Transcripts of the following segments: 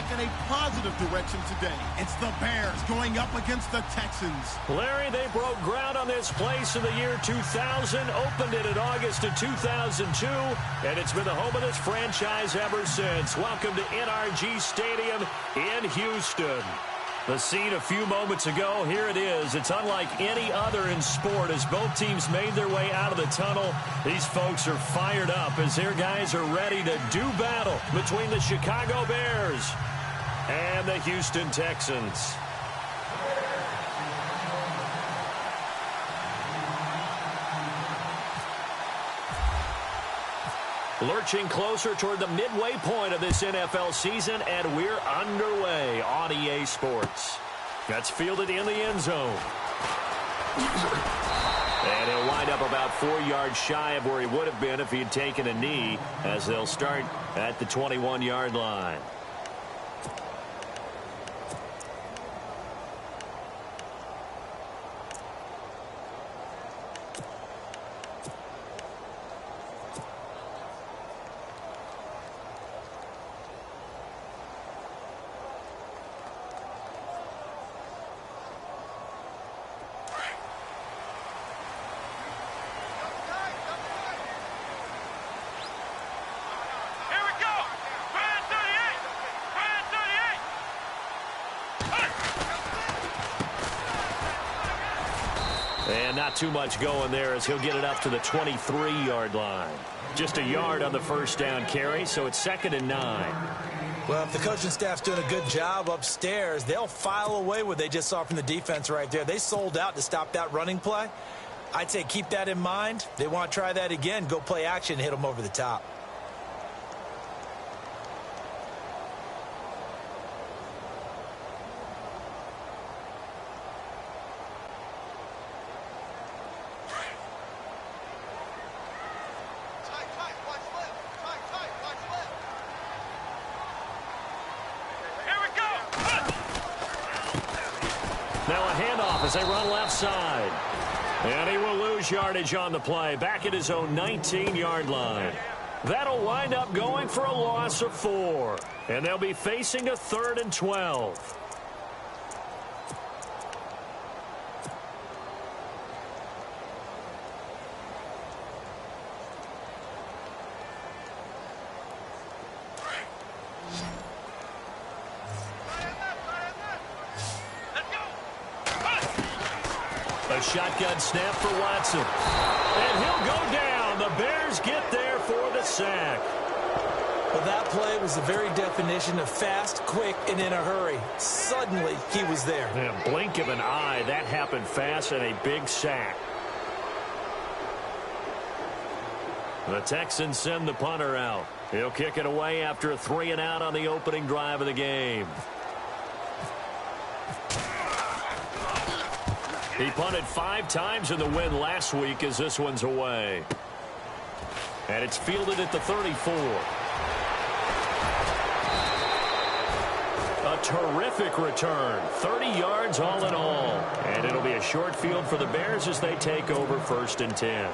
back in a positive direction today. It's the Bears going up against the Texans. Larry, they broke ground on this place in the year 2000, opened it in August of 2002, and it's been the home of this franchise ever since. Welcome to NRG Stadium in Houston. The scene a few moments ago, here it is. It's unlike any other in sport as both teams made their way out of the tunnel. These folks are fired up as their guys are ready to do battle between the Chicago Bears and the Houston Texans. Lurching closer toward the midway point of this NFL season, and we're underway on EA Sports. That's fielded in the end zone. And he'll wind up about 4 yards shy of where he would have been if he had taken a knee, as they'll start at the 21-yard line. And not too much going there as he'll get it up to the 23-yard line. Just a yard on the first down carry, so it's 2nd and 9. Well, if the coaching staff's doing a good job upstairs, they'll file away what they just saw from the defense right there. They sold out to stop that running play. I'd say keep that in mind. They want to try that again, go play action, hit them over the top. As they run left side. And he will lose yardage on the play. Back at his own 19-yard line. That'll wind up going for a loss of 4. And they'll be facing a 3rd and 12. A shotgun snap for Watson. And he'll go down. The Bears get there for the sack. Well, that play was the very definition of fast, quick, and in a hurry. Suddenly, he was there. In a blink of an eye, that happened fast and a big sack. The Texans send the punter out. He'll kick it away after a 3-and-out on the opening drive of the game. He punted 5 times in the win last week as this one's away. And it's fielded at the 34. A terrific return. 30 yards all in all. And it'll be a short field for the Bears as they take over 1st and 10.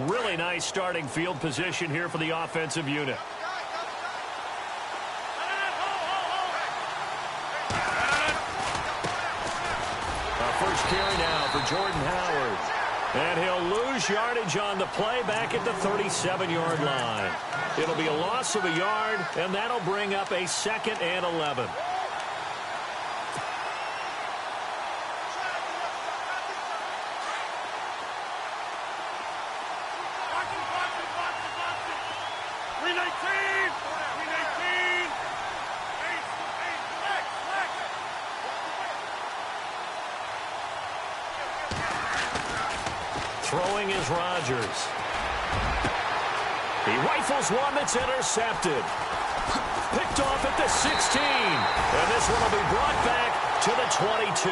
Really nice starting field position here for the offensive unit. First carry now for Jordan Howard. And he'll lose yardage on the play back at the 37-yard line. It'll be a loss of a yard, and that'll bring up a 2nd and 11. Throwing is Rodgers. He rifles one that's intercepted. Picked off at the 16. And this one will be brought back to the 22.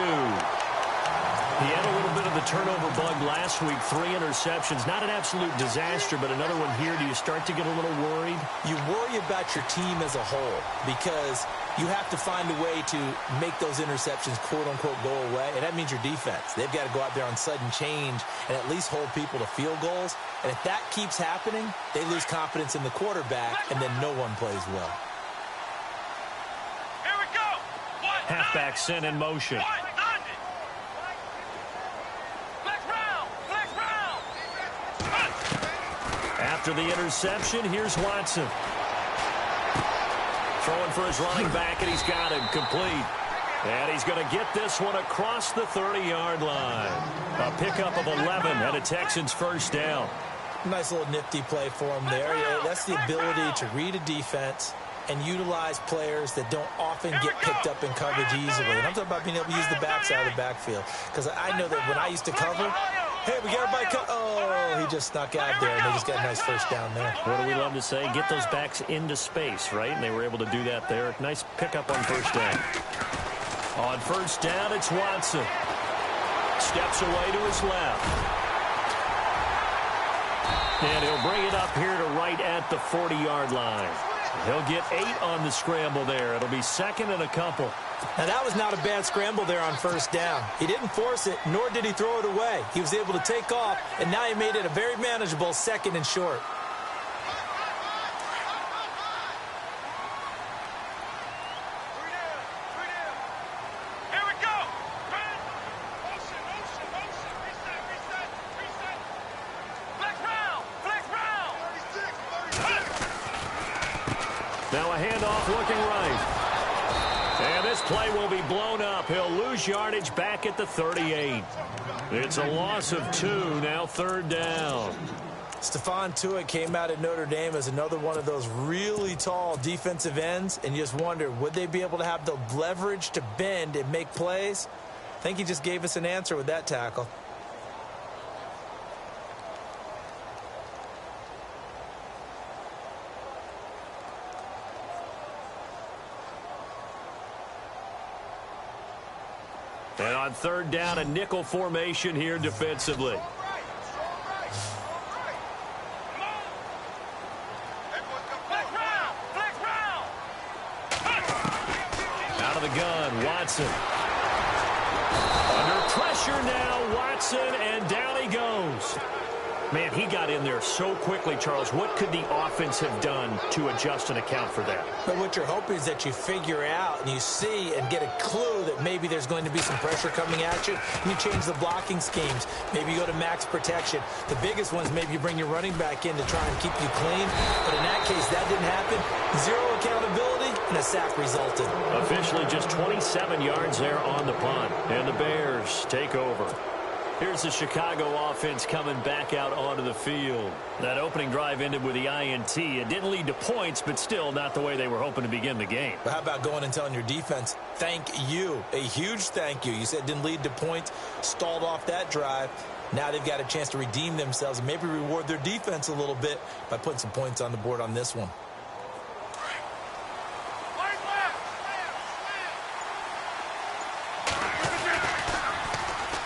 He had a little bit of mentioned the turnover bug last week, 3 interceptions. Not an absolute disaster, but another one here. Do you start to get a little worried? You worry about your team as a whole because you have to find a way to make those interceptions, quote-unquote, go away, and that means your defense. They've got to go out there on sudden change and at least hold people to field goals. And if that keeps happening, they lose confidence in the quarterback, and then no one plays well. Here we go. Halfback sent in motion. After the interception, here's Watson. Throwing for his running back, and he's got him complete. And he's going to get this one across the 30-yard line. A pickup of 11 and a Texans first down. Nice little nifty play for him there. Yeah, that's the ability to read a defense and utilize players that don't often get picked up in coverage easily. And I'm talking about being able to use the backside of the backfield. Because I know that when I used to cover, hey, we got everybody oh, he just snuck out there, and they just got a nice first down there. What do we love to say? Get those backs into space, right? And they were able to do that there. Nice pickup on first down. On first down, it's Watson. Steps away to his left. And he'll bring it up here to right at the 40-yard line. He'll get 8 on the scramble there. It'll be second and a couple. Now, that was not a bad scramble there on first down. He didn't force it, nor did he throw it away. He was able to take off, and now he made it a very manageable second and short. Here we go. Reset. Flex round. Now a handoff looking right. And this play will be blown up. He'll lose yardage back at the 38. It's a loss of 2, now third down. Stephon Tuitt came out at Notre Dame as another one of those really tall defensive ends, and you just wonder, would they be able to have the leverage to bend and make plays? I think he just gave us an answer with that tackle. And on third down, a nickel formation here defensively. Out of the gun, Watson. Under pressure now, Watson, and down he goes. Man, he got in there so quickly, Charles. What could the offense have done to adjust and account for that? But what you're hoping is that you figure out and you see and get a clue that maybe there's going to be some pressure coming at you. And you change the blocking schemes. Maybe you go to max protection. The biggest ones, maybe you bring your running back in to try and keep you clean. But in that case, that didn't happen. Zero accountability, and a sack resulted. Officially just 27 yards there on the punt. And the Bears take over. Here's the Chicago offense coming back out onto the field. That opening drive ended with the INT. It didn't lead to points, but still not the way they were hoping to begin the game. But how about going and telling your defense, thank you, a huge thank you. You said it didn't lead to points, stalled off that drive. Now they've got a chance to redeem themselves and maybe reward their defense a little bit by putting some points on the board on this one.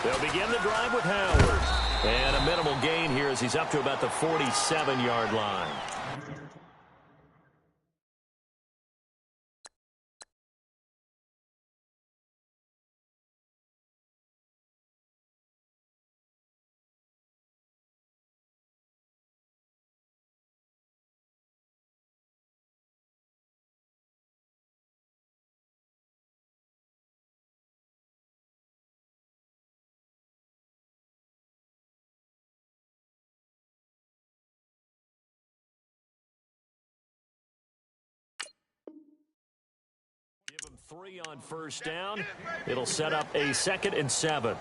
They'll begin the drive with Howard. And a minimal gain here as he's up to about the 47-yard line. Give him 3 on first down. It'll set up a 2nd and 7.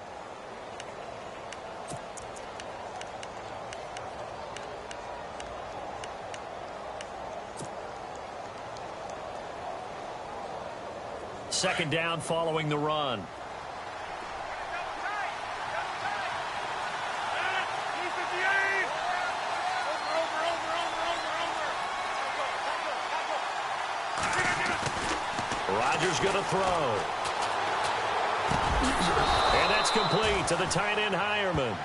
Second down following the run. Rodgers going to throw. And that's complete to the tight end, Hireman.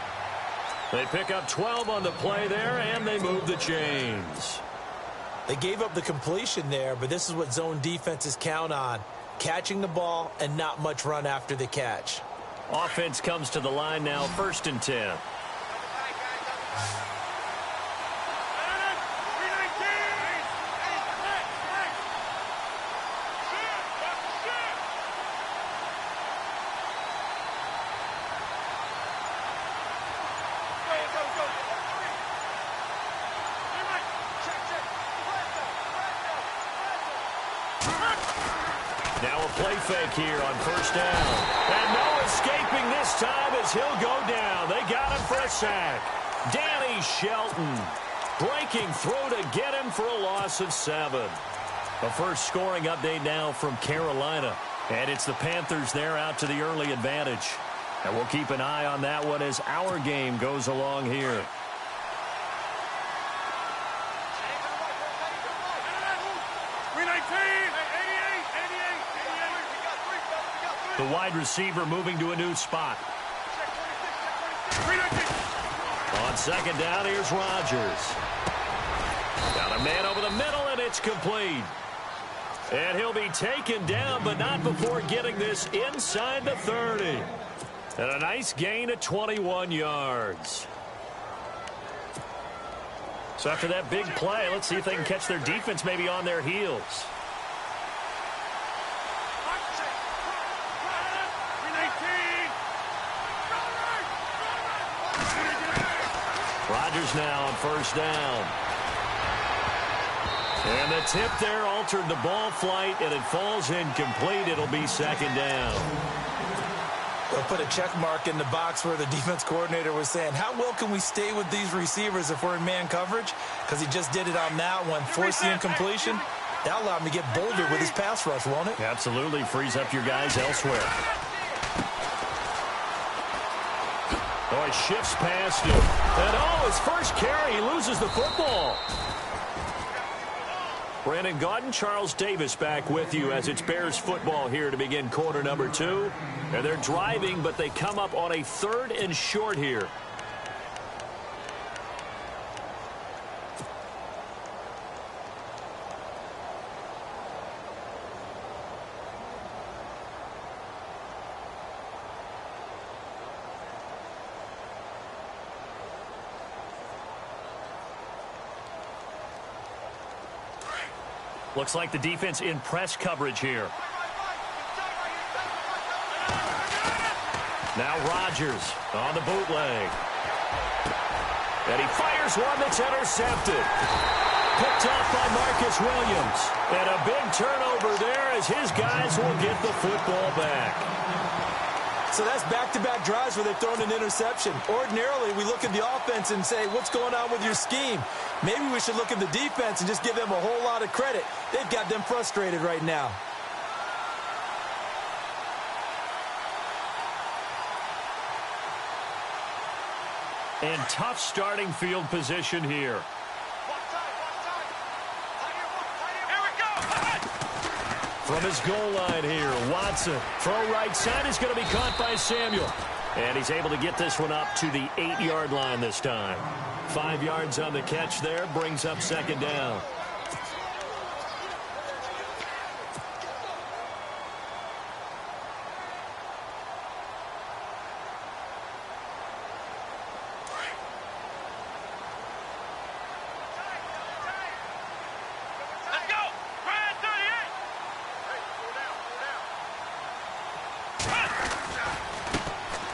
They pick up 12 on the play there, and they move the chains. They gave up the completion there, but this is what zone defenses count on. Catching the ball and not much run after the catch. Offense comes to the line now, 1st and 10. Now a play fake here on 1st down. And no escaping this time as he'll go down. They got him for a sack. Danny Shelton breaking through to get him for a loss of 7. A first scoring update now from Carolina. And it's the Panthers there out to the early advantage. And we'll keep an eye on that one as our game goes along here. The wide receiver moving to a new spot. On 2nd down, here's Rodgers. Got a man over the middle, and it's complete. And he'll be taken down, but not before getting this inside the 30. And a nice gain of 21 yards. So after that big play, let's see if they can catch their defense maybe on their heels. Rodgers now on 1st down. And the tip there altered the ball flight, and it falls incomplete. It'll be 2nd down. They'll put a check mark in the box where the defense coordinator was saying, how well can we stay with these receivers if we're in man coverage? Because he just did it on that one, forced the incompletion. That allowed him to get bolder with his pass rush, won't it? Absolutely. Frees up your guys elsewhere. Oh, he shifts past him. And, his first carry, he loses the football. Brandon Gaudin, Charles Davis back with you as it's Bears football here to begin quarter number 2. And they're driving, but they come up on a 3rd and short here. Looks like the defense in press coverage here. Now Rodgers on the bootleg. And he fires one that's intercepted. Picked off by Marcus Williams. And a big turnover there as his guys will get the football back. So that's back-to-back drives where they've thrown an interception. Ordinarily, we look at the offense and say, what's going on with your scheme? Maybe we should look at the defense and just give them a whole lot of credit. They've got them frustrated right now. And tough starting field position here. From his goal line here, Watson. Throw right side is going to be caught by Samuel. And he's able to get this one up to the 8-yard line this time. 5 yards on the catch there, brings up 2nd down.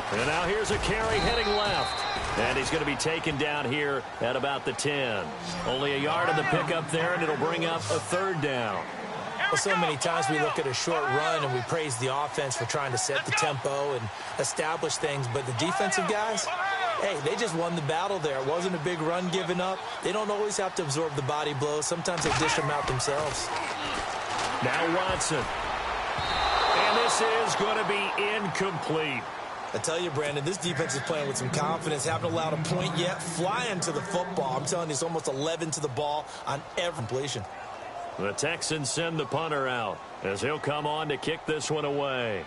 And now here's a carry heading left. And he's going to be taken down here at about the 10. Only a yard on the pickup there, and it'll bring up a 3rd down. Well, so many times we look at a short run and we praise the offense for trying to set the tempo and establish things. But the defensive guys, hey, they just won the battle there. It wasn't a big run given up. They don't always have to absorb the body blows. Sometimes they dish them out themselves. Now Watson. And this is going to be incomplete. I tell you, Brandon, this defense is playing with some confidence. Haven't allowed a point yet. Flying to the football. I'm telling you, it's almost 11 to the ball on every completion. The Texans send the punter out as he'll come on to kick this one away.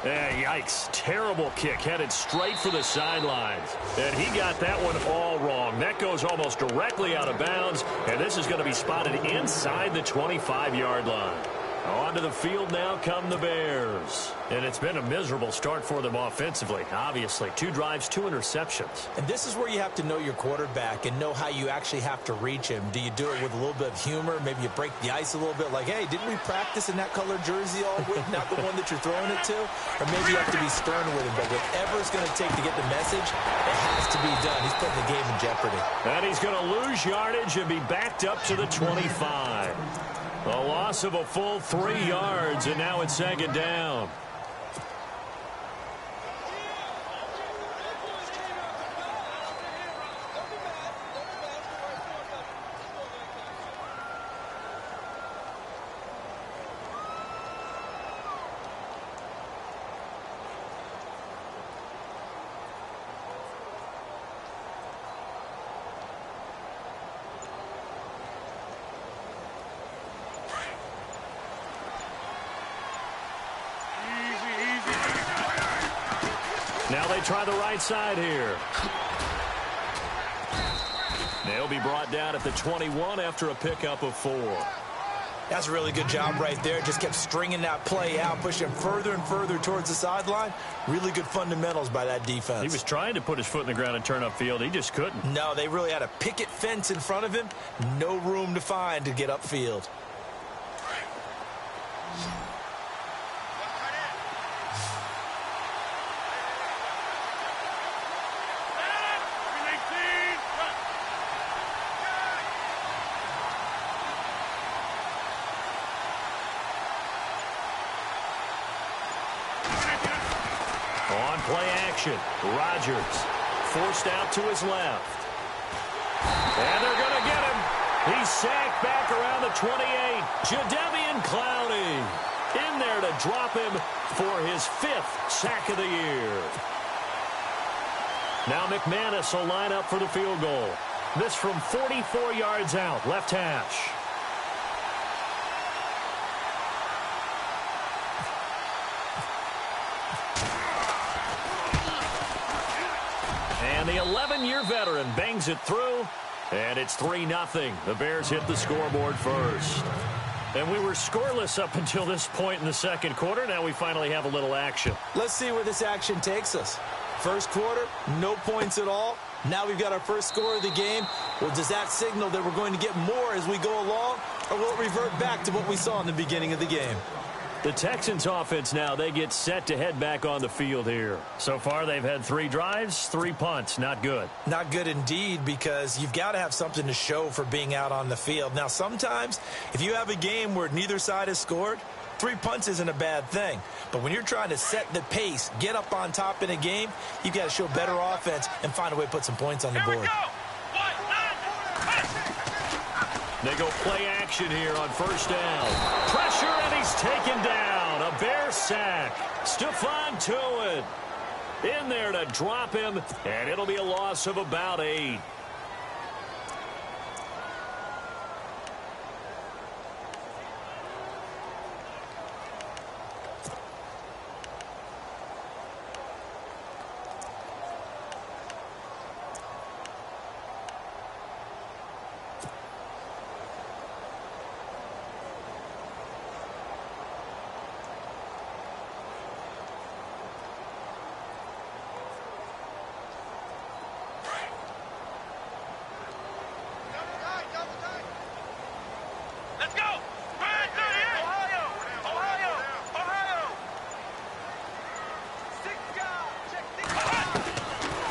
Yikes. Terrible kick headed straight for the sidelines. And he got that one all wrong. That goes almost directly out of bounds, and this is going to be spotted inside the 25-yard line. Onto the field now come the Bears. And it's been a miserable start for them offensively, obviously. 2 drives, 2 interceptions. And this is where you have to know your quarterback and know how you actually have to reach him. Do you do it with a little bit of humor? Maybe you break the ice a little bit like, hey, didn't we practice in that colored jersey all week, not the one that you're throwing it to? Or maybe you have to be stern with him. But whatever it's going to take to get the message, it has to be done. He's putting the game in jeopardy. And he's going to lose yardage and be backed up to the 25. A loss of a full 3 yards, and now it's 2nd down. Now they try the right side here. They'll be brought down at the 21 after a pickup of 4. That's a really good job right there. Just kept stringing that play out, pushing further and further towards the sideline. Really good fundamentals by that defense. He was trying to put his foot in the ground and turn upfield. He just couldn't. No, they really had a picket fence in front of him. No room to find to get upfield. On play action, Rodgers forced out to his left. And they're going to get him. He's sacked back around the 28. Jadeveon Clowney in there to drop him for his 5th sack of the year. Now McManus will line up for the field goal. This from 44 yards out, left hash. And the 11-year veteran bangs it through, and it's 3-0. The Bears hit the scoreboard first. And we were scoreless up until this point in the second quarter. Now we finally have a little action. Let's see where this action takes us. First quarter, no points at all. Now we've got our first score of the game. Well, does that signal that we're going to get more as we go along, or will it revert back to what we saw in the beginning of the game? The Texans offense now, they get set to head back on the field here. So far, they've had 3 drives, 3 punts. Not good. Not good indeed, because you've got to have something to show for being out on the field. Now, sometimes, if you have a game where neither side has scored, 3 punts isn't a bad thing. But when you're trying to set the pace, get up on top in a game, you've got to show better offense and find a way to put some points on the board. They go play action here on first down. Pressure, and he's taken down. A Bear sack. Stephon Tuitt in there to drop him, and it'll be a loss of about 8.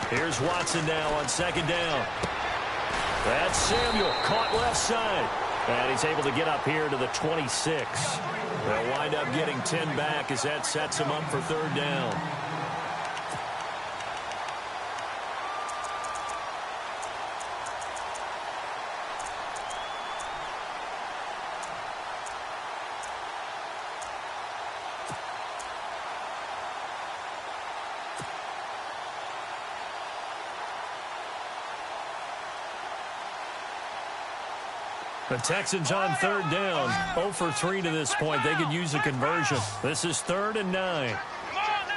Here's Watson now on second down. That's Samuel, caught left side. And he's able to get up here to the 26. They'll wind up getting 10 back as that sets him up for third down. The Texans on third down, 0 for 3 to this point. They could use a conversion. This is 3rd and 9. Come on,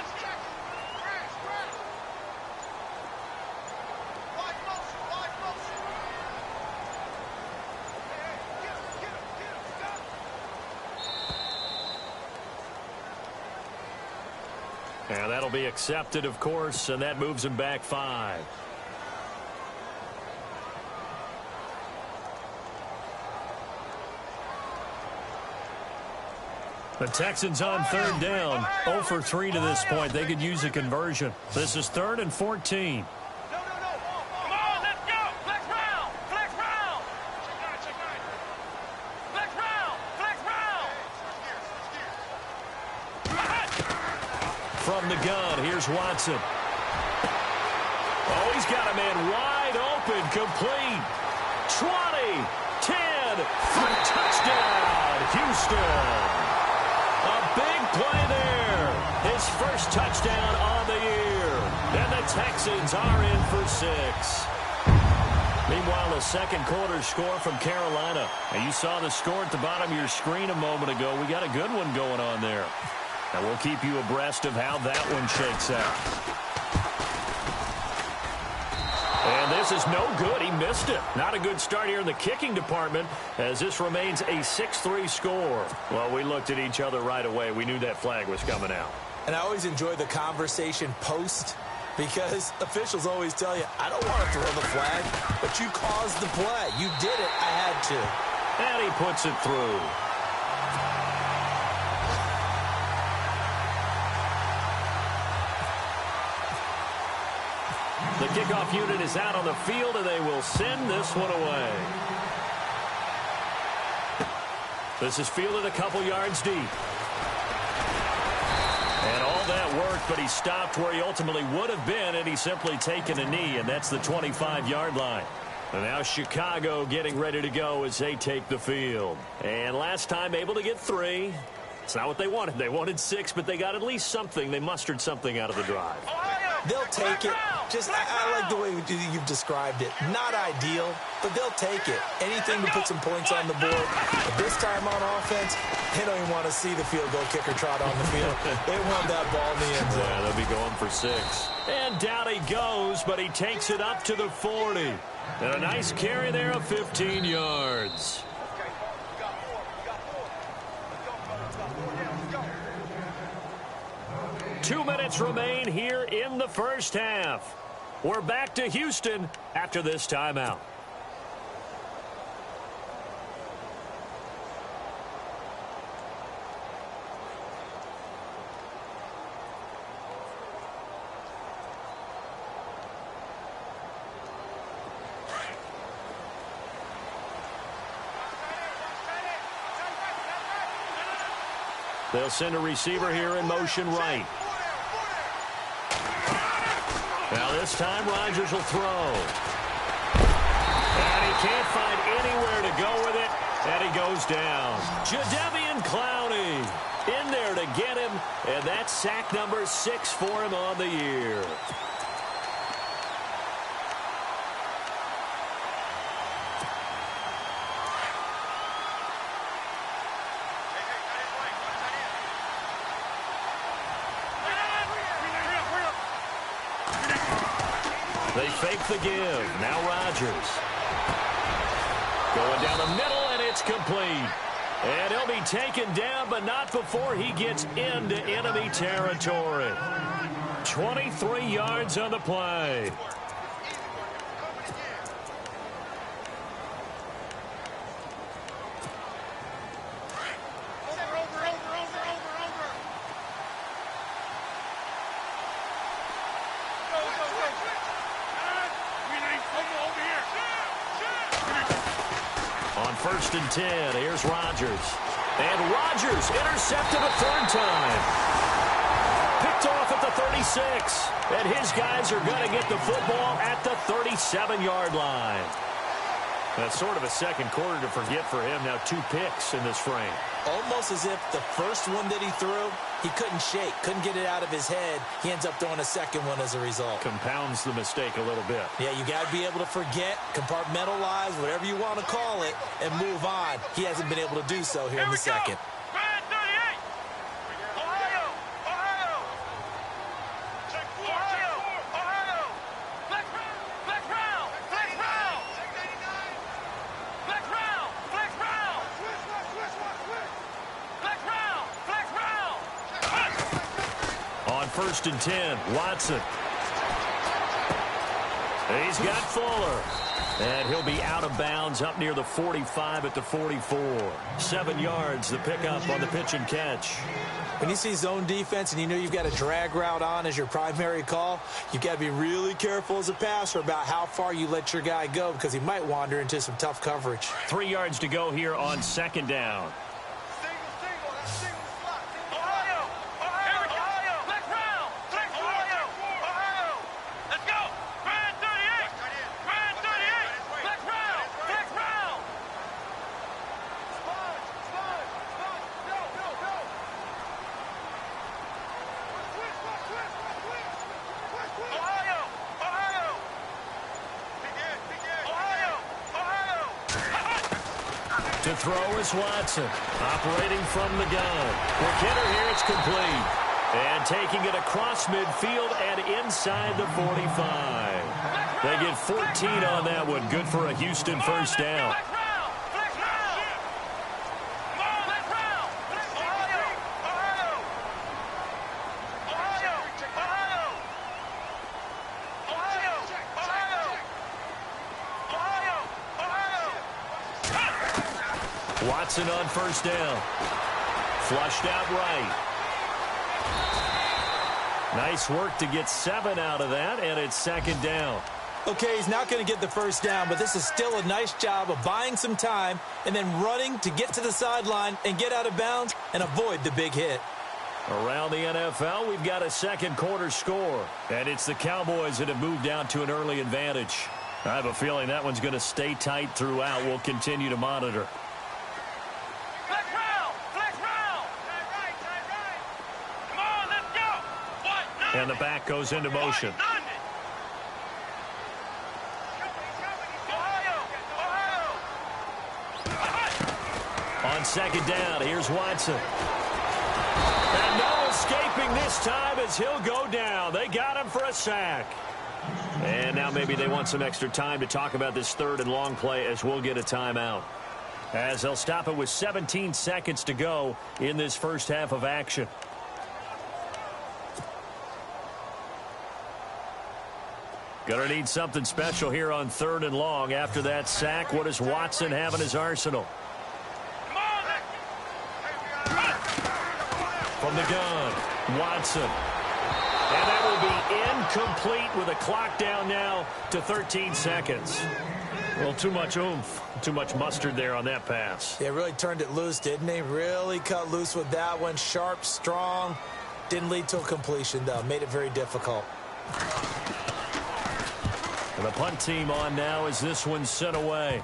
And that'll be accepted, of course, and that moves him back 5. The Texans on 3rd down. 0 for 3 to this point. They could use a conversion. This is 3rd and 14. Come on, let's go. Flex round. Flex round. Flex round. Flex round. From the gun, here's Watson. Oh, he's got a man wide open, complete. 20, 10, for touchdown, Houston. A big play there. His first touchdown on the year. And the Texans are in for 6. Meanwhile, the second quarter score from Carolina. And you saw the score at the bottom of your screen a moment ago. We got a good one going on there. And we'll keep you abreast of how that one shakes out. And this is no good. He missed it. Not a good start here in the kicking department as this remains a 6-3 score. Well, we looked at each other right away. We knew that flag was coming out. And I always enjoy the conversation post because officials always tell you, I don't want to throw the flag, but you caused the play. You did it. I had to. And he puts it through. The kickoff unit is out on the field, and they will send this one away. This is fielded a couple yards deep. And all that worked, but he stopped where he ultimately would have been, and he's simply taken a knee, and that's the 25-yard line. And now Chicago getting ready to go as they take the field. And last time able to get 3. It's not what they wanted. They wanted 6, but they got at least something. They mustered something out of the drive. They'll take it. Just, I like the way you've described it. Not ideal, but they'll take it. Anything to put some points on the board. But this time on offense, they don't even want to see the field goal kicker trot on the field. They want that ball in the end zone. Yeah, they'll be going for 6. And down he goes, but he takes it up to the 40. And a nice carry there of 15 yards. 2 minutes remain here in the first half. We're back to Houston after this timeout. They'll send a receiver here in motion right. Now this time Rodgers will throw. And he can't find anywhere to go with it. And he goes down. Jadeveon Clowney in there to get him. And that's sack number 6 for him on the year. They fake the give. Now Rodgers. Going down the middle, and it's complete. And he'll be taken down, but not before he gets into enemy territory. 23 yards on the play. First and 10. Here's Rodgers. And Rodgers intercepted a 3rd time. Picked off at the 36. And his guys are going to get the football at the 37-yard line. That's sort of a second quarter to forget for him. Now 2 picks in this frame. Almost as if the first one that he threw, he couldn't shake, couldn't get it out of his head. He ends up throwing a second one as a result. Compounds the mistake a little bit. Yeah, you got to be able to forget, compartmentalize, whatever you want to call it, and move on. He hasn't been able to do so here in the second. 1st and 10. Watson. He's got Fuller. And he'll be out of bounds up near the 45 at the 44. 7 yards, the pickup on the pitch and catch. When you see zone defense and you know you've got a drag route on as your primary call, you've got to be really careful as a passer about how far you let your guy go because he might wander into some tough coverage. 3 yards to go here on 2nd down. To throw is Watson, operating from the gun. Quick hitter here, it's complete. And taking it across midfield and inside the 45. They get 14 on that one. Good for a Houston first down. Watson on 1st down. Flushed out right. Nice work to get 7 out of that, and it's 2nd down. Okay, he's not going to get the 1st down, but this is still a nice job of buying some time and then running to get to the sideline and get out of bounds and avoid the big hit. Around the NFL, we've got a 2nd quarter score, and it's the Cowboys that have moved out to an early advantage. I have a feeling that one's going to stay tight throughout. We'll continue to monitor. And the back goes into motion. On 2nd down, here's Watson. And no escaping this time as he'll go down. They got him for a sack. And now maybe they want some extra time to talk about this 3rd and long play as we'll get a timeout. As they'll stop it with 17 seconds to go in this first half of action. Gonna need something special here on 3rd and long. After that sack, what does Watson have in his arsenal? From the gun, Watson. And that will be incomplete with a clock down now to 13 seconds. Well, too much oomph, too much mustard there on that pass. Yeah, really turned it loose, didn't he? Really cut loose with that one. Sharp, strong. Didn't lead to a completion, though. Made it very difficult. And the punt team on now as this one's sent away.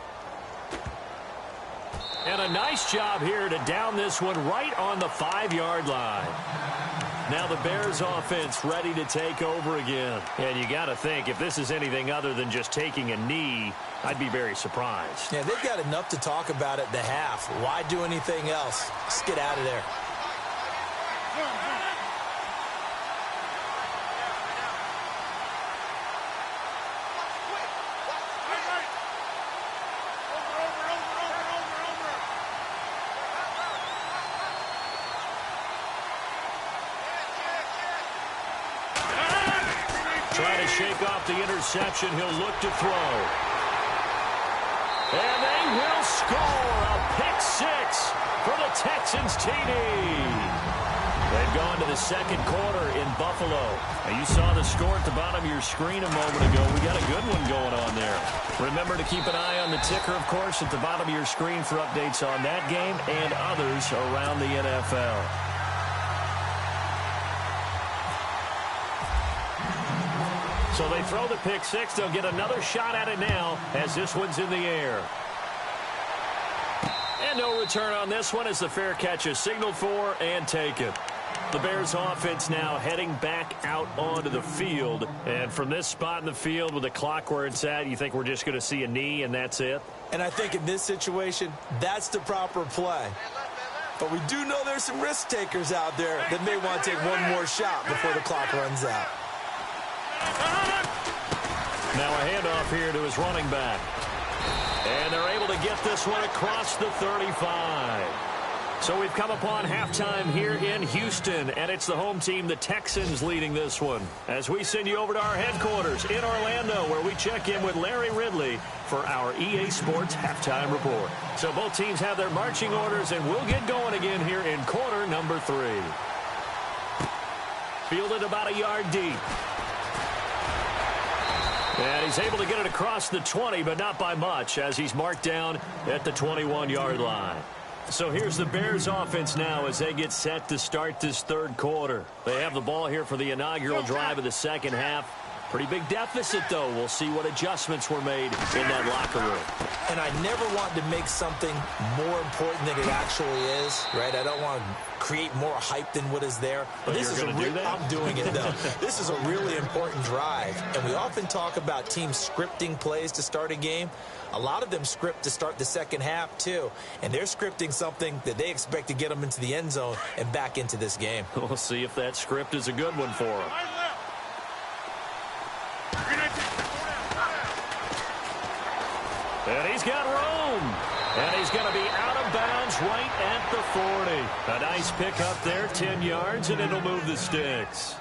And a nice job here to down this one right on the 5-yard line. Now the Bears offense ready to take over again. And you got to think, if this is anything other than just taking a knee, I'd be very surprised. Yeah, they've got enough to talk about at the half. Why do anything else? Just get out of there. Trying to shake off the interception. He'll look to throw. And they will score a pick-6 for the Texans TD. They've gone to the 2nd quarter in Buffalo. Now you saw the score at the bottom of your screen a moment ago. We got a good one going on there. Remember to keep an eye on the ticker, of course, at the bottom of your screen for updates on that game and others around the NFL. So they throw the pick-6. They'll get another shot at it now as this one's in the air. And no return on this one as the fair catch is signaled for and taken. The Bears offense now heading back out onto the field. And from this spot in the field with the clock where it's at, you think we're just going to see a knee and that's it? And I think in this situation, that's the proper play. But we do know there's some risk takers out there that may want to take one more shot before the clock runs out. Now a handoff here to his running back. And they're able to get this one across the 35. So we've come upon halftime here in Houston, and it's the home team, the Texans, leading this one. As we send you over to our headquarters in Orlando, where we check in with Larry Ridley for our EA Sports Halftime Report. So both teams have their marching orders, and we'll get going again here in quarter number 3. Fielded about a yard deep. And he's able to get it across the 20, but not by much, as he's marked down at the 21-yard line. So here's the Bears offense now as they get set to start this third quarter. They have the ball here for the inaugural drive of the second half. Pretty big deficit, though. We'll see what adjustments were made in that locker room. And I never want to make something more important than it actually is, right? I don't want to create more hype than what is there. But this is I'm doing it, though. This is a really important drive. And we often talk about teams scripting plays to start a game. A lot of them script to start the second half, too. And they're scripting something that they expect to get them into the end zone and back into this game. We'll see if that script is a good one for them. And he's got room. And he's going to be out of bounds right at the 40. A nice pick up there, 10 yards, and it'll move the sticks.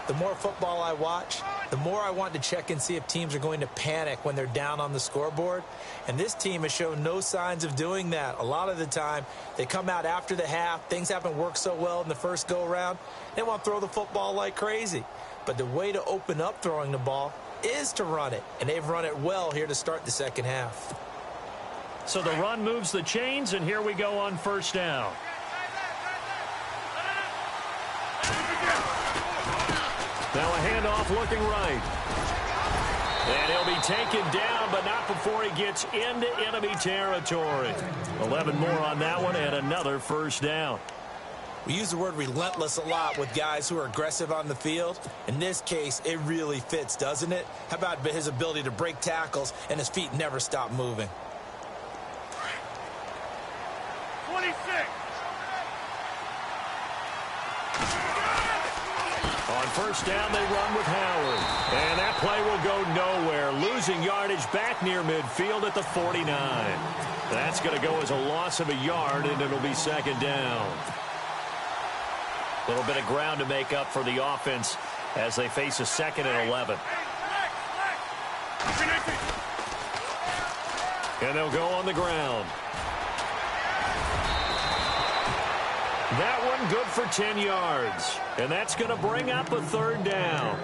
The more football I watch, the more I want to check and see if teams are going to panic when they're down on the scoreboard. And this team has shown no signs of doing that. A lot of the time, they come out after the half. Things haven't worked so well in the first go-around. They want to throw the football like crazy. But the way to open up throwing the ball is to run it. And they've run it well here to start the second half. So the run moves the chains, and here we go on first down. Now a handoff looking right. And he'll be taken down, but not before he gets into enemy territory. 11 more on that one, and another first down. We use the word relentless a lot with guys who are aggressive on the field. In this case, it really fits, doesn't it? How about his ability to break tackles and his feet never stop moving? 26. On first down, they run with Howard. And that play will go nowhere. Losing yardage back near midfield at the 49. That's going to go as a loss of a yard, and it'll be second down. A little bit of ground to make up for the offense as they face a 2nd and 11. And they'll go on the ground. That one good for 10 yards. And that's going to bring up a third down.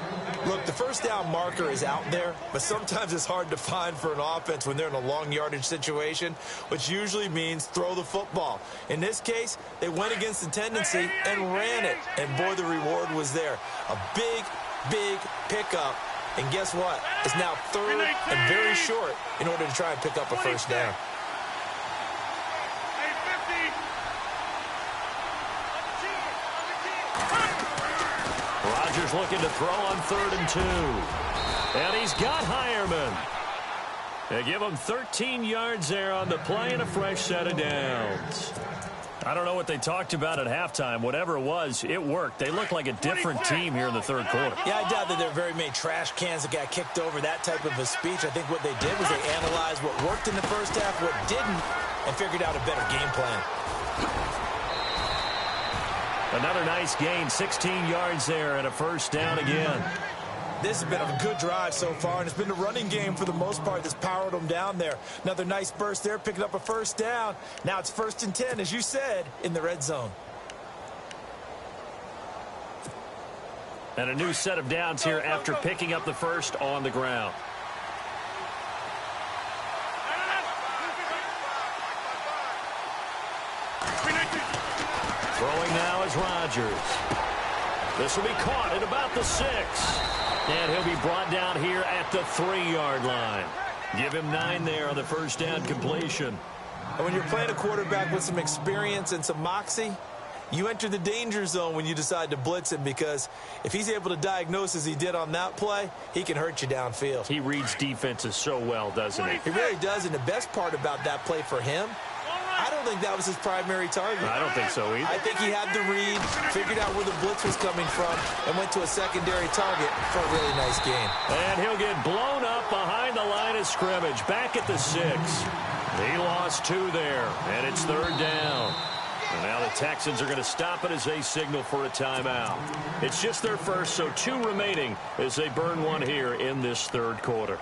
Look, the first down marker is out there, but sometimes it's hard to find for an offense when they're in a long yardage situation, which usually means throw the football. In this case, they went against the tendency and ran it. And, boy, the reward was there. A big, big pickup. And guess what? It's now third and very short in order to try and pick up a first down. Rodgers looking to throw on 3rd and 2. And he's got Hireman. They give him 13 yards there on the play and a fresh set of downs. I don't know what they talked about at halftime. Whatever it was, it worked. They look like a different team here in the third quarter. Yeah, I doubt that there are very many trash cans that got kicked over, that type of a speech. I think what they did was they analyzed what worked in the first half, what didn't, and figured out a better game plan. Another nice gain, 16 yards there and a first down again. This has been a good drive so far, and it's been the running game for the most part that's powered them down there. Another nice burst there, picking up a first down. Now it's 1st and 10, as you said, in the red zone. And a new set of downs here after picking up the first on the ground. Throwing now is Rodgers. This will be caught at about the 6. And he'll be brought down here at the 3-yard line. Give him 9 there on the first down completion. And when you're playing a quarterback with some experience and some moxie, you enter the danger zone when you decide to blitz him, because if he's able to diagnose as he did on that play, he can hurt you downfield. He reads defenses so well, doesn't he? He really does, and the best part about that play for him, I don't think that was his primary target. I don't think so either. I think he had the read, figured out where the blitz was coming from, and went to a secondary target for a really nice game. And he'll get blown up behind the line of scrimmage, back at the 6. He lost 2 there, and it's 3rd down. And now the Texans are going to stop it as they signal for a timeout. It's just their first, so 2 remaining as they burn one here in this third quarter.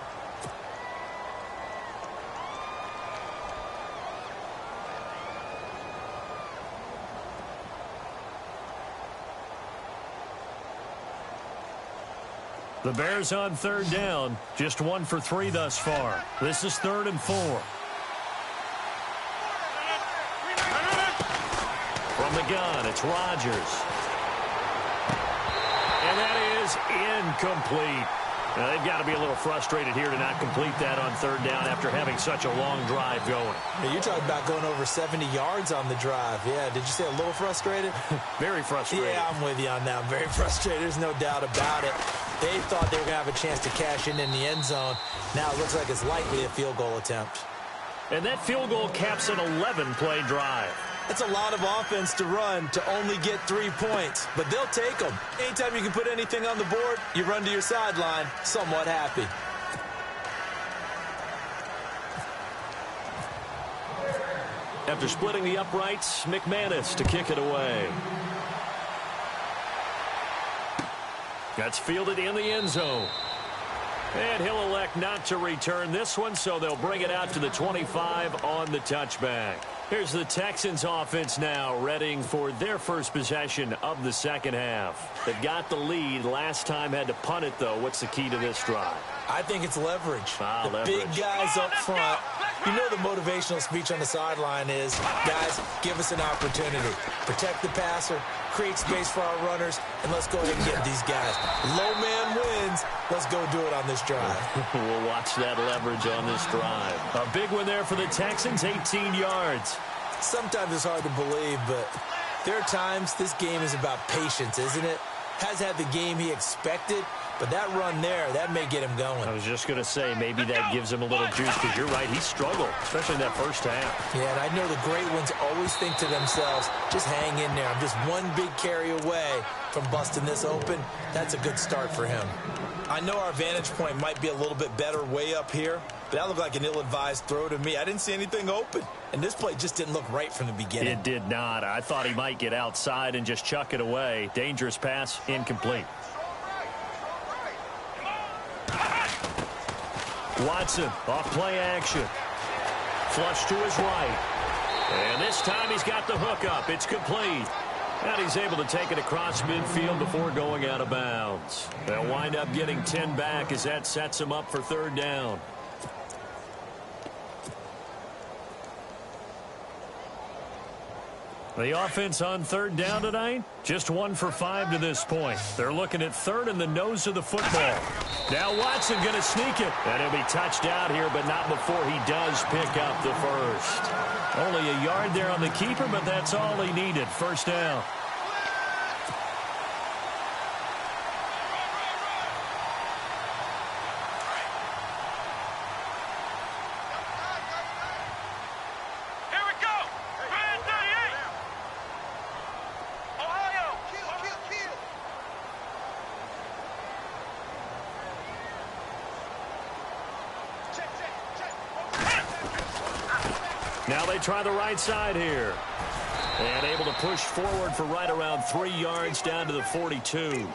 The Bears on third down, just 1 for 3 thus far. This is 3rd and 4. From the gun, it's Rodgers. And that is incomplete. Now, they've got to be a little frustrated here to not complete that on third down after having such a long drive going. Yeah, you're talking about going over 70 yards on the drive. Yeah, did you say a little frustrated? Very frustrated. Yeah, I'm with you on that. I'm very frustrated. There's no doubt about it. They thought they were going to have a chance to cash in the end zone. Now it looks like it's likely a field goal attempt. And that field goal caps an 11-play drive. That's a lot of offense to run to only get 3 points, but they'll take them. Anytime you can put anything on the board, you run to your sideline somewhat happy. After splitting the uprights, McManus to kick it away. That's fielded in the end zone. And he'll elect not to return this one, so they'll bring it out to the 25 on the touchback. Here's the Texans offense now, readying for their first possession of the second half. They've got the lead. Last time had to punt it, though. What's the key to this drive? I think it's leverage. Leverage. Big guys up front. You know the motivational speech on the sideline is, guys, give us an opportunity. Protect the passer, create space for our runners, and let's go ahead and get these guys. Low man wins. Let's go do it on this drive. We'll watch that leverage on this drive. A big one there for the Texans, 18 yards. Sometimes it's hard to believe, but there are times this game is about patience, isn't it? Has had the game he expected, but that run there, that may get him going. I was just going to say, maybe that gives him a little juice, because you're right, he struggled, especially in that first half. Yeah, and I know the great ones always think to themselves, just hang in there. I'm just one big carry away from busting this open. That's a good start for him. I know our vantage point might be a little bit better way up here, but that looked like an ill-advised throw to me. I didn't see anything open, and this play just didn't look right from the beginning. It did not. I thought he might get outside and just chuck it away. Dangerous pass, incomplete. Watson, off play action. Flush to his right. And this time he's got the hook up. It's complete. And he's able to take it across midfield before going out of bounds. They'll wind up getting 10 back as that sets him up for third down. The offense on third down tonight, just 1 for 5 to this point. They're looking at third in the nose of the football. Now Watson going to sneak it. And he'll be touched out here, but not before he does pick up the first. Only a yard there on the keeper, but that's all he needed. First down. Now they try the right side here. And able to push forward for right around 3 yards down to the 42.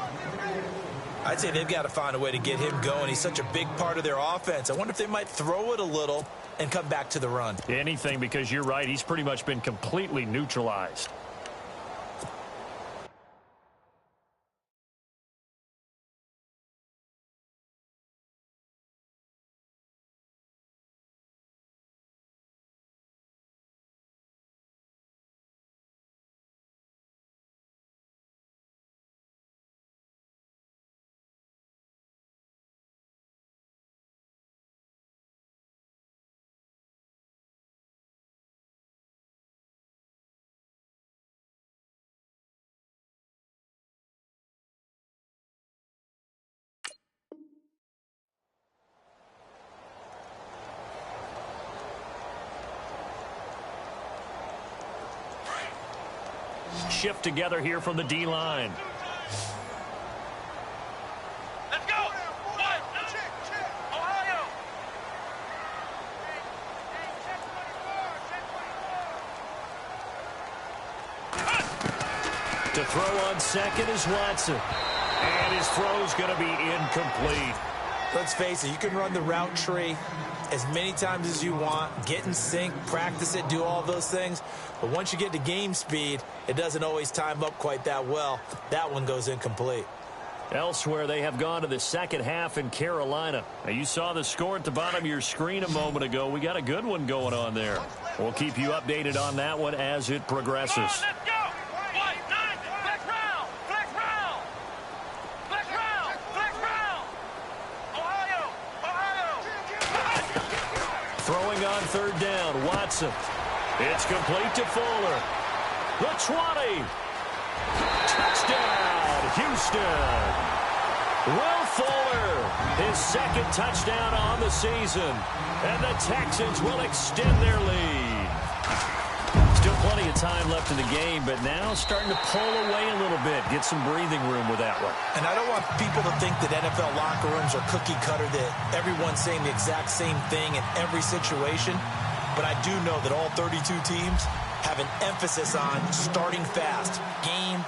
I'd say they've got to find a way to get him going. He's such a big part of their offense. I wonder if they might throw it a little and come back to the run. Anything, because you're right. He's pretty much been completely neutralized. Shift together here from the D-line. Let's go! One, Ohio! To throw on second is Watson. And his throw's going to be incomplete. Let's face it, you can run the route tree as many times as you want, get in sync, practice it, do all those things. But once you get to game speed, it doesn't always time up quite that well. That one goes incomplete. Elsewhere, they have gone to the second half in Carolina. Now, you saw the score at the bottom of your screen a moment ago. We got a good one going on there. We'll keep you updated on that one as it progresses. Let's go. White, nine, flex round, flex round, flex round, flex round. Ohio, Ohio. Throwing on third down, Watson. It's complete to Fuller. The 20. Touchdown, Houston. Will Fuller, his second touchdown on the season. And the Texans will extend their lead. Still plenty of time left in the game, but now starting to pull away a little bit. Get some breathing room with that one. And I don't want people to think that NFL locker rooms are cookie cutter, that everyone's saying the exact same thing in every situation. But I do know that all 32 teams have an emphasis on starting fast. Game,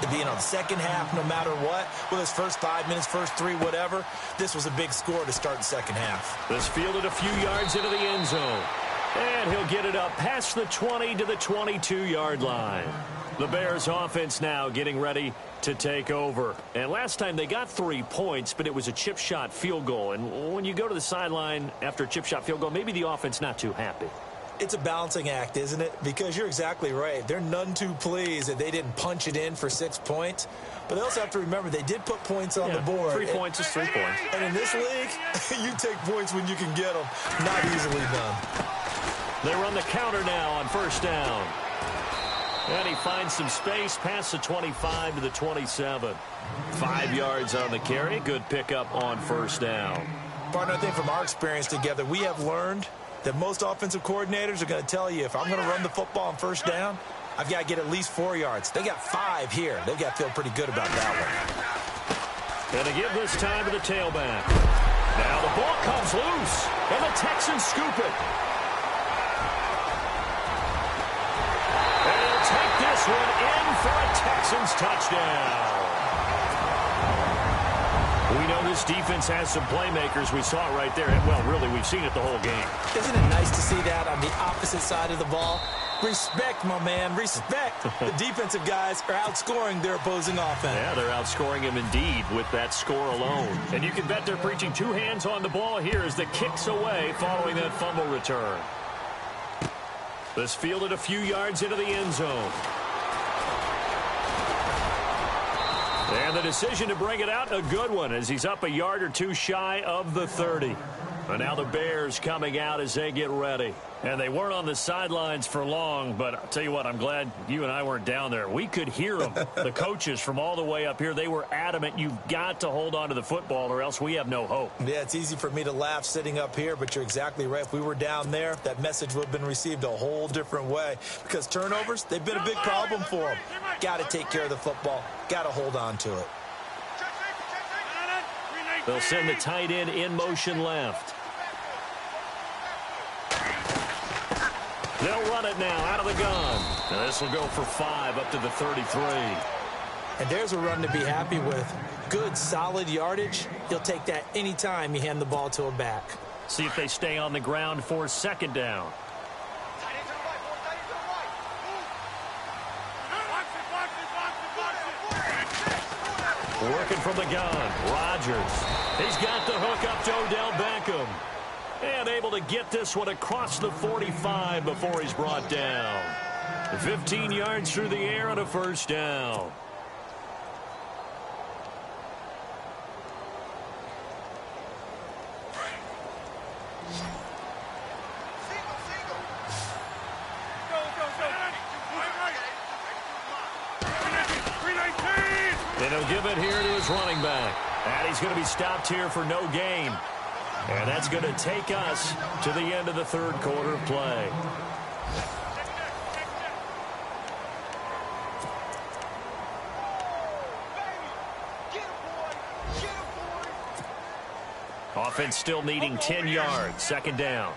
the second half, no matter what, whether it's first 5 minutes, first 3, whatever. This was a big score to start the second half. This fielded a few yards into the end zone. And he'll get it up past the 20 to the 22-yard line. The Bears offense now getting ready to take over. And last time they got 3 points, but it was a chip shot field goal. And when you go to the sideline after a chip shot field goal, maybe the offense not too happy. It's a balancing act, isn't it? Because you're exactly right. They're none too pleased that they didn't punch it in for 6 points. But they also have to remember they did put points on the board. 3 points is 3 points. And in this league, you take points when you can get them. Not easily done. They run the counter now on first down. And he finds some space past the 25 to the 27. 5 yards on the carry. Good pickup on first down. Partner, I think from our experience together, we have learned that most offensive coordinators are going to tell you, if I'm going to run the football on first down, I've got to get at least 4 yards. They got 5 here. They've got to feel pretty good about that one. And they give this time to the tailback. Now the ball comes loose, and the Texans scoop it. And he'll take this one in for a Texans touchdown. We know this defense has some playmakers. We saw it right there. Well, really, we've seen it the whole game. Isn't it nice to see that on the opposite side of the ball? Respect, my man, respect. The defensive guys are outscoring their opposing offense. Yeah, they're outscoring him indeed with that score alone. And you can bet they're preaching 2 hands on the ball here as the kick's away following that fumble return. This fielded a few yards into the end zone. And the decision to bring it out, a good one, as he's up a yard or 2 shy of the 30. And now the Bears coming out as they get ready. And they weren't on the sidelines for long, but I'll tell you what, I'm glad you and I weren't down there. We could hear them. The coaches from all the way up here, they were adamant, you've got to hold on to the football or else we have no hope. Yeah, it's easy for me to laugh sitting up here, but you're exactly right. If we were down there, that message would have been received a whole different way. Because turnovers, they've been a big problem for them. Got to take care of the football. Got to hold on to it. They'll send the tight end in motion left. They'll run it now out of the gun. Now this will go for 5 up to the 33. And there's a run to be happy with. Good, solid yardage. He'll take that anytime you hand the ball to a back. See if they stay on the ground for second down. Working from the gun, Rodgers. He's got the hook up to Odell Beckham. And able to get this one across the 45 before he's brought down. 15 yards through the air on a first down. And he'll give it here to his running back. And he's going to be stopped here for no gain. And that's going to take us to the end of the third quarter play. Offense still needing 10 yards. Second down.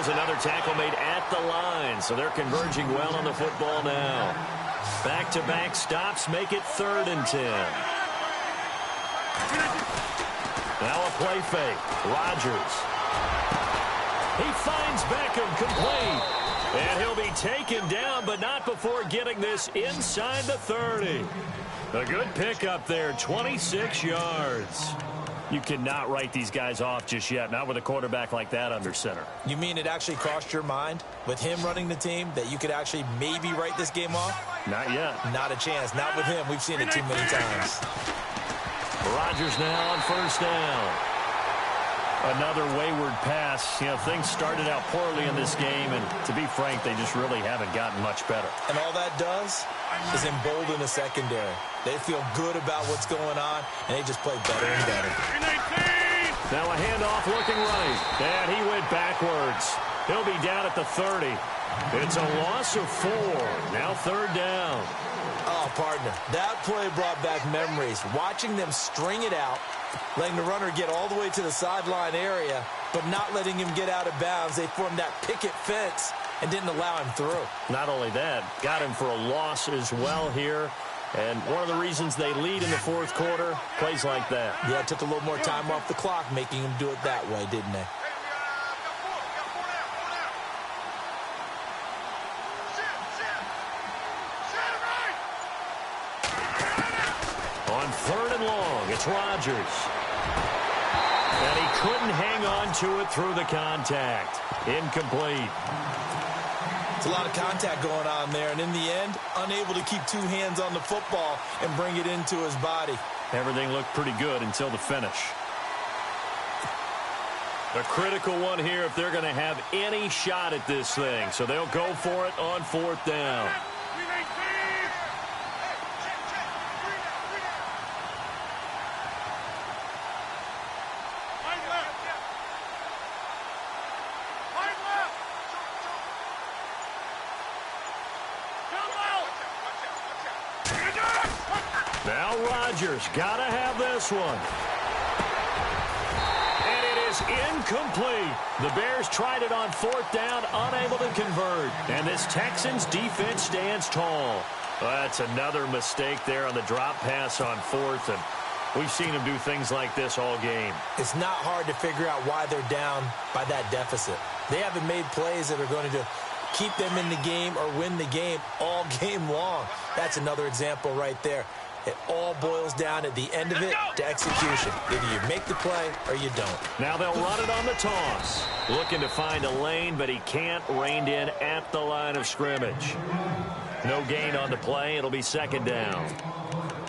was another tackle made at the line, so they're converging well on the football now. Back-to-back stops make it 3rd and 10. Now a play fake. Rodgers. He finds Beckham complete. And he'll be taken down, but not before getting this inside the 30. A good pickup there, 26 yards. You cannot write these guys off just yet, not with a quarterback like that under center. You mean it actually crossed your mind with him running the team that you could actually maybe write this game off? Not yet. Not a chance. Not with him. We've seen it too many times. Rodgers now on 1st down. Another wayward pass. You know, things started out poorly in this game, and to be frank, they just really haven't gotten much better. And all that does is embolden the secondary. They feel good about what's going on, and they just play better and better. Now a handoff looking right, and he went backwards. He'll be down at the 30. It's a loss of 4. Now 3rd down. Oh, partner, that play brought back memories. Watching them string it out, letting the runner get all the way to the sideline area, but not letting him get out of bounds. They formed that picket fence and didn't allow him through. Not only that, got him for a loss as well here. And one of the reasons they lead in the 4th quarter, plays like that. Yeah, it took a little more time off the clock, making him do it that way, didn't they? On 3rd and long, it's Rodgers. And he couldn't hang on to it through the contact. Incomplete. It's a lot of contact going on there, and in the end, unable to keep 2 hands on the football and bring it into his body. Everything looked pretty good until the finish. A critical one here if they're going to have any shot at this thing. So they'll go for it on 4th down. Now Rodgers, gotta have this one. And it is incomplete. The Bears tried it on 4th down, unable to convert. And this Texans defense stands tall. Well, that's another mistake there on the drop pass on 4th. And we've seen them do things like this all game. It's not hard to figure out why they're down by that deficit. They haven't made plays that are going to keep them in the game or win the game all game long. That's another example right there. It all boils down at the end of it to execution. Either you make the play or you don't. Now they'll run it on the toss. Looking to find a lane, but he can't. Reined in at the line of scrimmage. No gain on the play. It'll be 2nd down.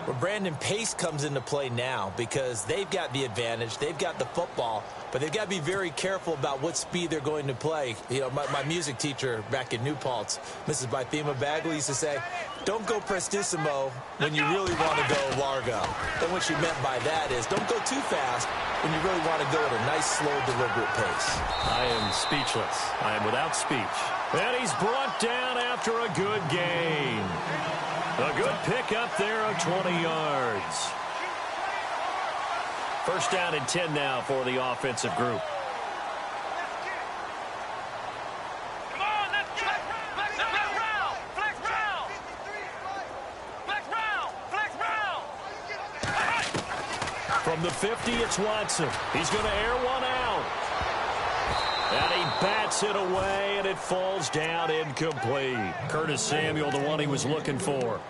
Well, Brandon, pace comes into play now because they've got the advantage. They've got the football, but they've got to be very careful about what speed they're going to play. You know, my music teacher back in New Paltz, Mrs. Bythema Bagley, used to say, don't go prestissimo when you really want to go largo. And what she meant by that is don't go too fast when you really want to go at a nice, slow, deliberate pace. I am speechless. I am without speech. And he's brought down after a good gain. A good pickup there of 20 yards. 1st down and 10 now for the offensive group. Come on, let's go. Flex round. Flex round. Flex round. Flex round. From the 50, it's Watson. He's going to air one out. And he bats it away, and it falls down incomplete. Curtis Samuel, the one he was looking for.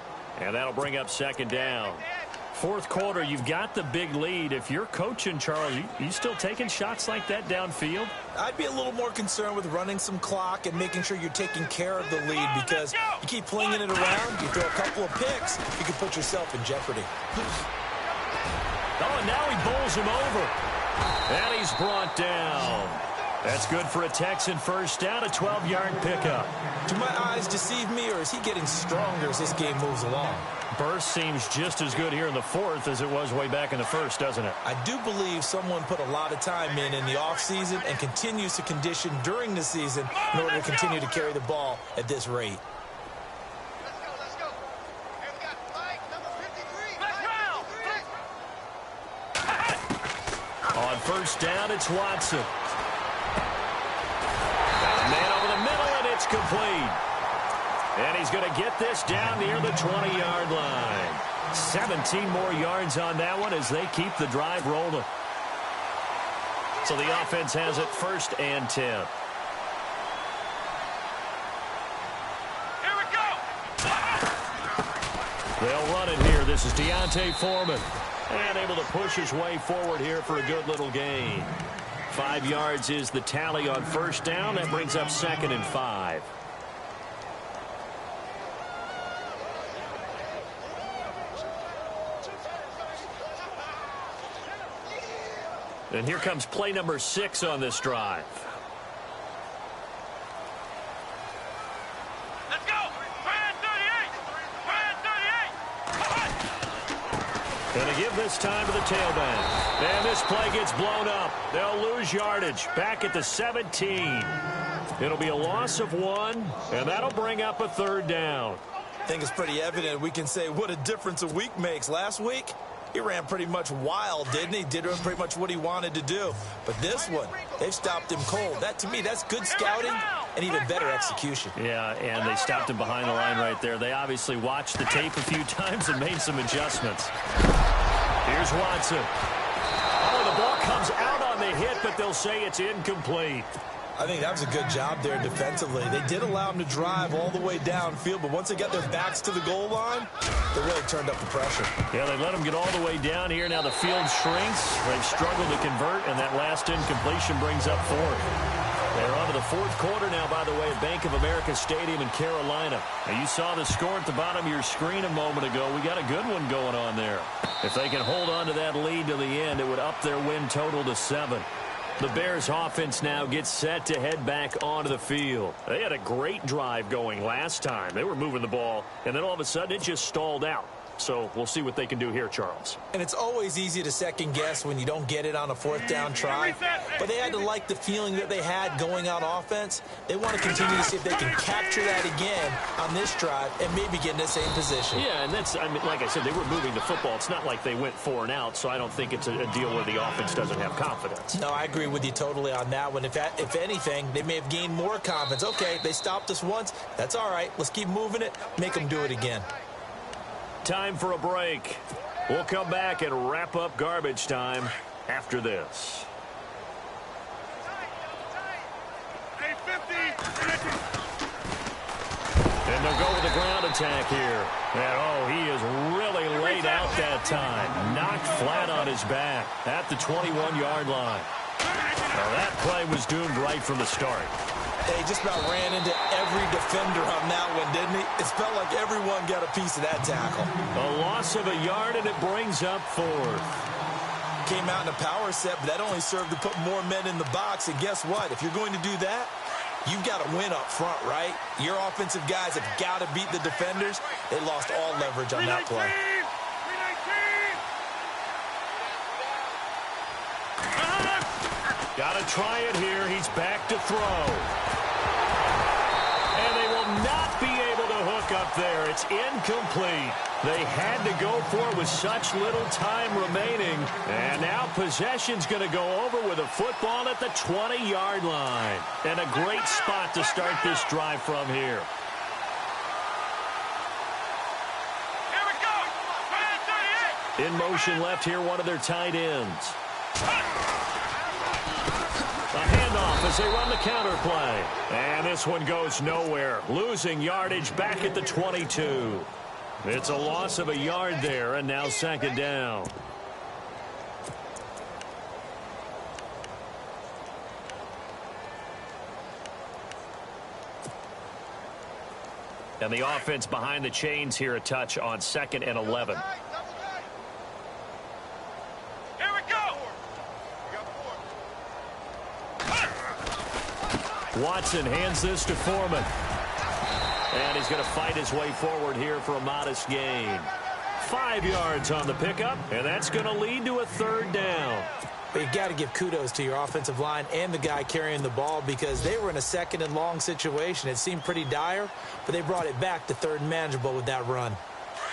And that'll bring up 2nd down. 4th quarter, you've got the big lead. If you're coaching, Charles, you still taking shots like that downfield? I'd be a little more concerned with running some clock and making sure you're taking care of the lead because you keep flinging it around, you throw a couple of picks, you can put yourself in jeopardy. Oh, and now he bowls him over. And he's brought down. That's good for a Texan 1st down, a 12-yard pickup. Do my eyes deceive me, or is he getting stronger as this game moves along? Burst seems just as good here in the 4th as it was way back in the 1st, doesn't it? I do believe someone put a lot of time in the offseason and continues to condition during the season in order to continue to carry the ball at this rate. Let's go. Hey, we got flag number 53. Flex round. On 1st down, it's Watson. And It's complete. And he's going to get this down near the 20-yard line. 17 more yards on that one as they keep the drive rolling. So the offense has it 1st and 10. Here we go. They'll run it here. This is Deontay Foreman. And able to push his way forward here for a good little gain. 5 yards is the tally on 1st down. That brings up 2nd and 5. And here comes play number 6 on this drive. Let's go. Brand 38. Brand 38. Going to give this time to the tailback. And this play gets blown up. They'll lose yardage back at the 17. It'll be a loss of 1, and that'll bring up a 3rd down. I think it's pretty evident. We can say what a difference a week makes. Last week, he ran pretty much wild, didn't he? Did pretty much what he wanted to do. But this one, they've stopped him cold. That, to me, that's good scouting and even better execution. Yeah, and they stopped him behind the line right there. They obviously watched the tape a few times and made some adjustments. Here's Watson. Oh, the ball comes out on the hit, but they'll say it's incomplete. I think that was a good job there defensively. They did allow him to drive all the way downfield, but once they got their backs to the goal line, they really turned up the pressure. Yeah, they let him get all the way down here. Now the field shrinks. They've struggled to convert, and that last incompletion brings up 4th. They're on to the 4th quarter now, by the way, at Bank of America Stadium in Carolina. Now, you saw the score at the bottom of your screen a moment ago. We got a good one going on there. If they can hold on to that lead to the end, it would up their win total to 7. The Bears offense now gets set to head back onto the field. They had a great drive going last time. They were moving the ball, and then all of a sudden it just stalled out. So we'll see what they can do here, Charles. And it's always easy to second guess when you don't get it on a 4th down try. But they had to like the feeling that they had going on offense. They want to continue to see if they can capture that again on this drive and maybe get in the same position. Yeah, and that's, I mean, like I said, they were moving the football. It's not like they went 4 and out, so I don't think it's a deal where the offense doesn't have confidence. No, I agree with you totally on that one. If anything, they may have gained more confidence. Okay, they stopped us once. That's all right. Let's keep moving it. Make them do it again. Time for a break. We'll come back and wrap up garbage time after this. And they'll go with the ground attack here. And, oh, he is really laid out that time. Knocked flat on his back at the 21-yard line. Now, that play was doomed right from the start. He just about ran into every defender on that one, didn't he? It felt like everyone got a piece of that tackle. A loss of a yard, and it brings up 4th. Came out in a power set, but that only served to put more men in the box. And guess what? If you're going to do that, you've got to win up front, right? Your offensive guys have got to beat the defenders. They lost all leverage on that play. Got to try it here. He's back to throw. And they will not be able to hook up there. It's incomplete. They had to go for it with such little time remaining. And now possession's going to go over with a football at the 20-yard line. And a great spot to start this drive from here. Here we go. Brand 38. In motion left here, one of their tight ends. A handoff as they run the counter play. And this one goes nowhere. Losing yardage back at the 22. It's a loss of a yard there, and now 2nd down. And the offense behind the chains here a touch on 2nd and 11. Watson hands this to Foreman. And he's going to fight his way forward here for a modest gain. 5 yards on the pickup, and that's going to lead to a 3rd down. But you got to give kudos to your offensive line and the guy carrying the ball because they were in a 2nd and long situation. It seemed pretty dire, but they brought it back to 3rd and manageable with that run.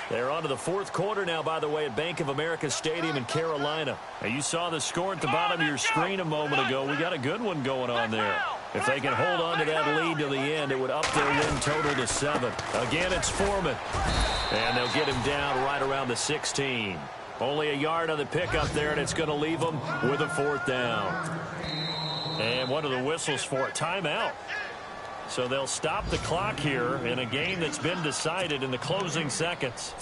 They're on to the 4th quarter now, by the way, at Bank of America Stadium in Carolina. Now, you saw the score at the bottom of your screen a moment ago. We got a good one going on there. If they can hold on to that lead to the end, it would up their win total to 7. Again, it's Foreman. And they'll get him down right around the 16. Only a yard on the pickup there, and it's going to leave them with a 4th down. And what are the whistles for? Timeout. So they'll stop the clock here in a game that's been decided in the closing seconds.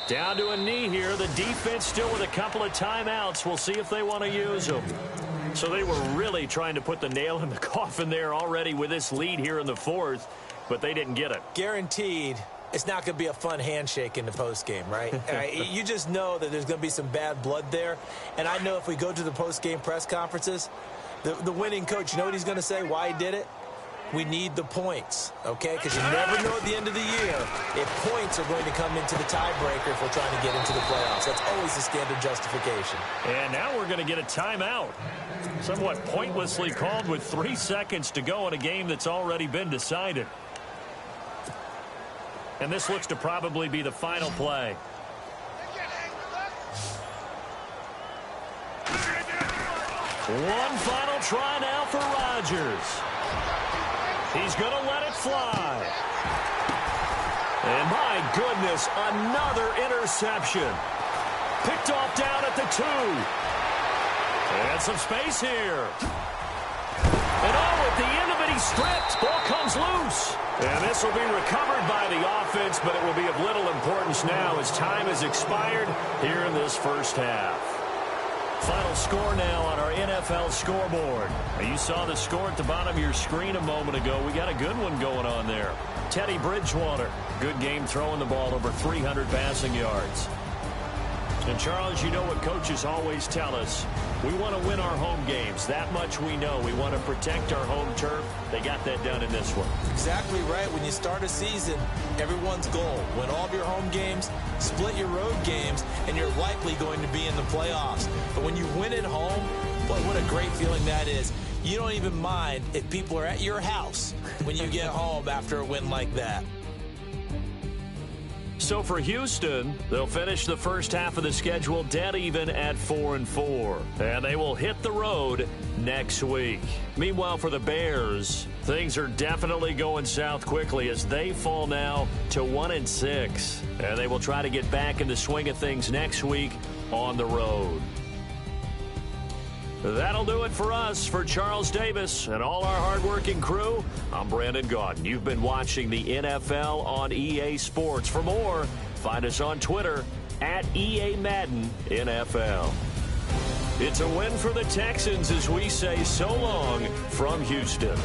Down to a knee here. The defense still with a couple of timeouts. We'll see if they want to use them. So they were really trying to put the nail in the coffin there already with this lead here in the 4th, but they didn't get it. Guaranteed it's not going to be a fun handshake in the postgame, right? You just know that there's going to be some bad blood there. And I know if we go to the postgame press conferences, the winning coach, you know what he's going to say, why he did it? We need the points, okay? Because you never know at the end of the year if points are going to come into the tiebreaker if we're trying to get into the playoffs. That's always the standard justification. And now we're going to get a timeout. Somewhat pointlessly called with 3 seconds to go in a game that's already been decided. And this looks to probably be the final play. One final try now for Rodgers. He's going to let it fly. And my goodness, another interception. Picked off down at the 2. And some space here. And oh, at the end of it, he's stripped. Ball comes loose. And this will be recovered by the offense, but it will be of little importance now as time has expired here in this first half. Final score now on our NFL scoreboard. You saw the score at the bottom of your screen a moment ago. We got a good one going on there. Teddy Bridgewater, good game throwing the ball, over 300 passing yards. And Charles, you know what coaches always tell us. We want to win our home games. That much we know. We want to protect our home turf. They got that done in this one. Exactly right. When you start a season, everyone's goal, win all of your home games, split your road games, and you're likely going to be in the playoffs. But when you win at home, boy, what a great feeling that is. You don't even mind if people are at your house when you get home after a win like that. So for Houston, they'll finish the first half of the schedule dead even at 4-4. And they will hit the road next week. Meanwhile, for the Bears, things are definitely going south quickly as they fall now to 1-6. And they will try to get back in the swing of things next week on the road. That'll do it for us. For Charles Davis and all our hardworking crew, I'm Brandon Gaudin. You've been watching the NFL on EA Sports. For more, find us on Twitter at EA Madden NFL. It's a win for the Texans as we say so long from Houston.